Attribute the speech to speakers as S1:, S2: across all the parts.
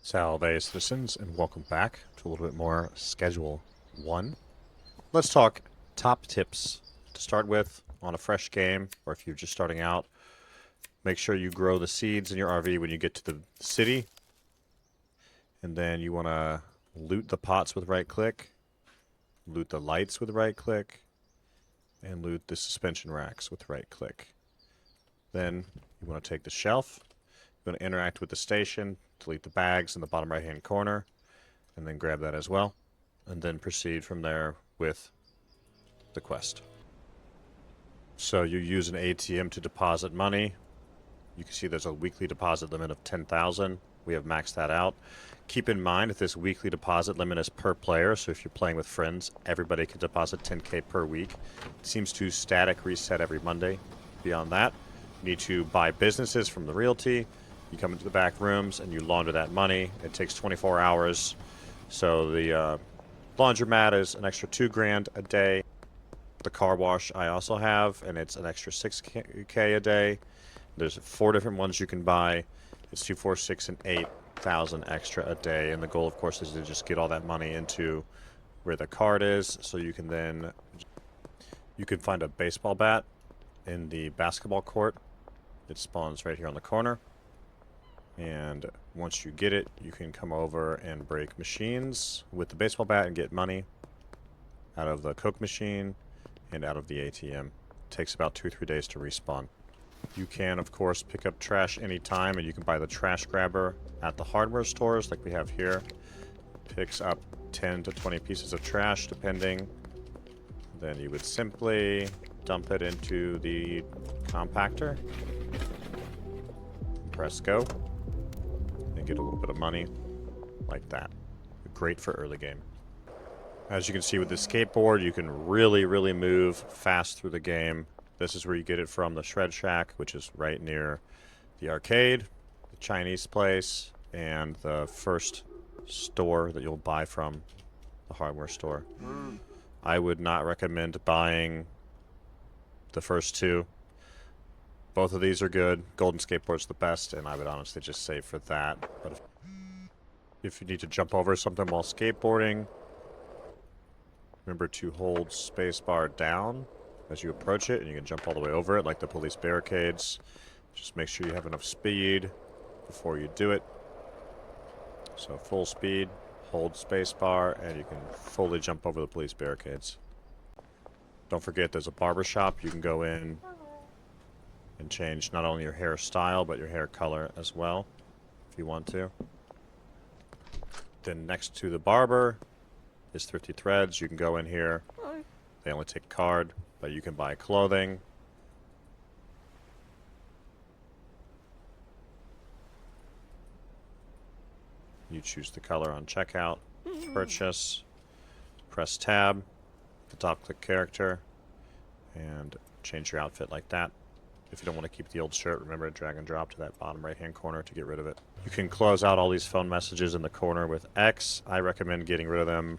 S1: Salve, citizens, and welcome back to a little bit more Schedule 1. Let's talk top tips to start with on a fresh game, or if you're just starting out. Make sure you grow the seeds in your RV when you get to the city. And then you want to loot the pots with right-click, loot the lights with right-click, and loot the suspension racks with right-click. Then you want to take the shelf. You want to interact with the station, delete the bags in the bottom right-hand corner, and then grab that as well. And then proceed from there with the quest. So you use an ATM to deposit money. You can see there's a weekly deposit limit of 10,000. We have maxed that out. Keep in mind that this weekly deposit limit is per player, so if you're playing with friends, everybody can deposit 10K per week. It seems to static reset every Monday. Beyond that, you need to buy businesses from the realty. You come into the back rooms and you launder that money. It takes 24 hours. So the laundromat is an extra $2,000 a day. The car wash I also have, and it's an extra $6K a day. There's 4 different ones you can buy. It's 2, 4, 6, and 8,000 extra a day. And the goal, of course, is to just get all that money into where the card is. So you can then find a baseball bat in the basketball court. It spawns right here on the corner. And once you get it, you can come over and break machines with the baseball bat and get money out of the Coke machine and out of the ATM. It takes about 2 or 3 days to respawn. You can, of course, pick up trash anytime, and you can buy the trash grabber at the hardware stores like we have here. Picks up 10 to 20 pieces of trash, depending. Then you would simply dump it into the compactor. Press go. And get a little bit of money like that. Great for early game. As you can see with the skateboard, you can really move fast through the game. This is where you get it from, the Shred Shack, which is right near the arcade, the Chinese place, and the first store that you'll buy from, the hardware store. I would not recommend buying the first two. Both of these are good. Golden Skateboard's the best, and I would honestly just say for that. But if you need to jump over something while skateboarding, remember to hold spacebar down as you approach it, and you can jump all the way over it like the police barricades. Just make sure you have enough speed before you do it. So full speed, hold spacebar, and you can fully jump over the police barricades. Don't forget there's a barber shop. You can go in and change not only your hairstyle, but your hair color as well, if you want to. Then next to the barber is Thrifty Threads. You can go in here. They only take card, but you can buy clothing. You choose the color on checkout, purchase, press tab, the top click character, and change your outfit like that. If you don't want to keep the old shirt, remember to drag and drop to that bottom right-hand corner to get rid of it. You can close out all these phone messages in the corner with X. I recommend getting rid of them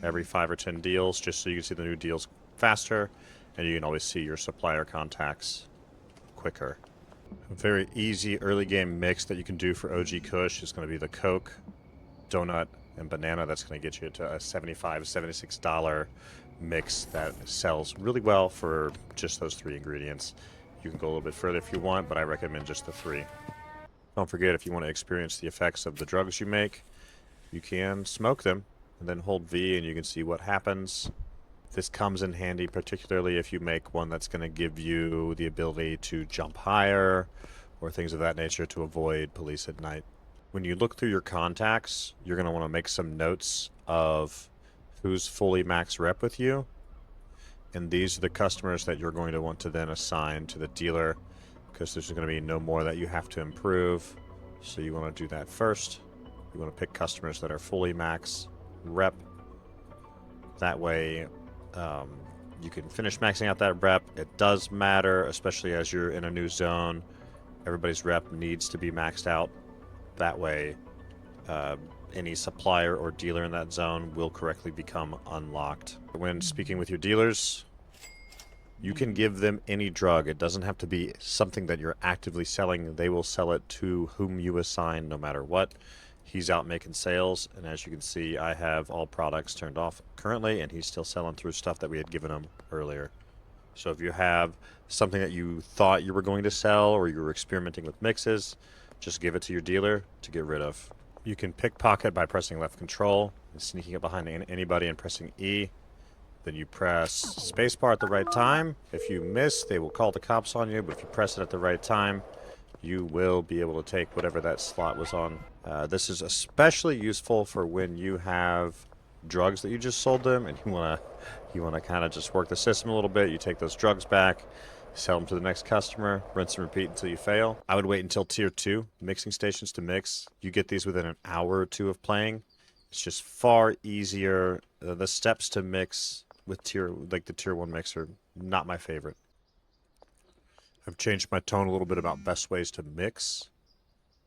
S1: every 5 or 10 deals, just so you can see the new deals faster, and you can always see your supplier contacts quicker. A very easy early game mix that you can do for OG Kush is going to be the Coke, Donut, and Banana. That's going to get you to a $75, $76 mix that sells really well for just those 3 ingredients. You can go a little bit further if you want, but I recommend just the 3. Don't forget, if you want to experience the effects of the drugs you make, you can smoke them and then hold V and you can see what happens. This comes in handy, particularly if you make one that's going to give you the ability to jump higher or things of that nature to avoid police at night. When you look through your contacts, you're going to want to make some notes of who's fully max rep with you. And these are the customers that you're going to want to then assign to the dealer, because there's going to be no more that you have to improve. So you want to do that first. You want to pick customers that are fully max rep. That way you can finish maxing out that rep. It does matter, especially as you're in a new zone. Everybody's rep needs to be maxed out. That way any supplier or dealer in that zone will correctly become unlocked. When speaking with your dealers, you can give them any drug. It doesn't have to be something that you're actively selling. They will sell it to whom you assign no matter what. He's out making sales, and as you can see, I have all products turned off currently, and he's still selling through stuff that we had given him earlier. So if you have something that you thought you were going to sell, or you were experimenting with mixes, just give it to your dealer to get rid of. You can pickpocket by pressing left control and sneaking up behind anybody and pressing E. Then you press spacebar at the right time. If you miss, they will call the cops on you, but if you press it at the right time, you will be able to take whatever that slot was on. This is especially useful for when you have drugs that you just sold them and you want to kind of just work the system a little bit. You take those drugs back, sell them to the next customer, rinse and repeat until you fail. I would wait until tier 2 mixing stations to mix. You get these within an hour or two of playing. It's just far easier. The steps to mix with the tier 1 mixer, not my favorite. I've changed my tone a little bit about best ways to mix.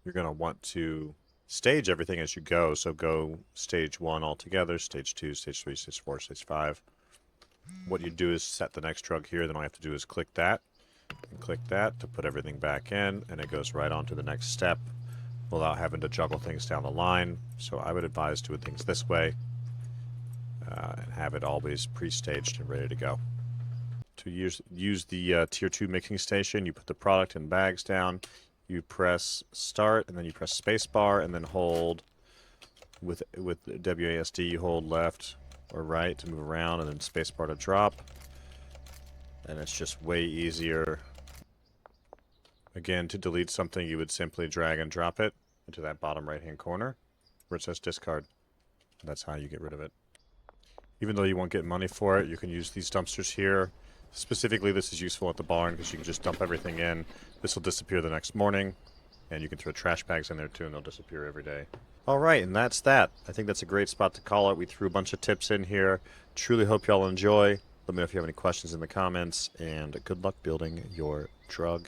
S1: You're going to want to stage everything as you go. So go stage 1 altogether, stage 2, stage 3, stage 4, stage 5. What you do is set the next drug here. Then all you have to do is click that and click that to put everything back in, and it goes right on to the next step without having to juggle things down the line. So I would advise doing things this way and have it always pre-staged and ready to go. To use the tier 2 mixing station, you put the product in bags down, you press start, and then you press spacebar, and then hold with WASD, you hold left or right to move around, and then spacebar to drop. And it's just way easier. Again, to delete something, you would simply drag and drop it into that bottom right-hand corner where it says discard. That's how you get rid of it. Even though you won't get money for it, you can use these dumpsters here. Specifically, this is useful at the barn because you can just dump everything in. This will disappear the next morning, and you can throw trash bags in there too, and they'll disappear every day. Alright, and that's that. I think that's a great spot to call it. We threw a bunch of tips in here. Truly hope y'all enjoy. Let me know if you have any questions in the comments, and good luck building your drug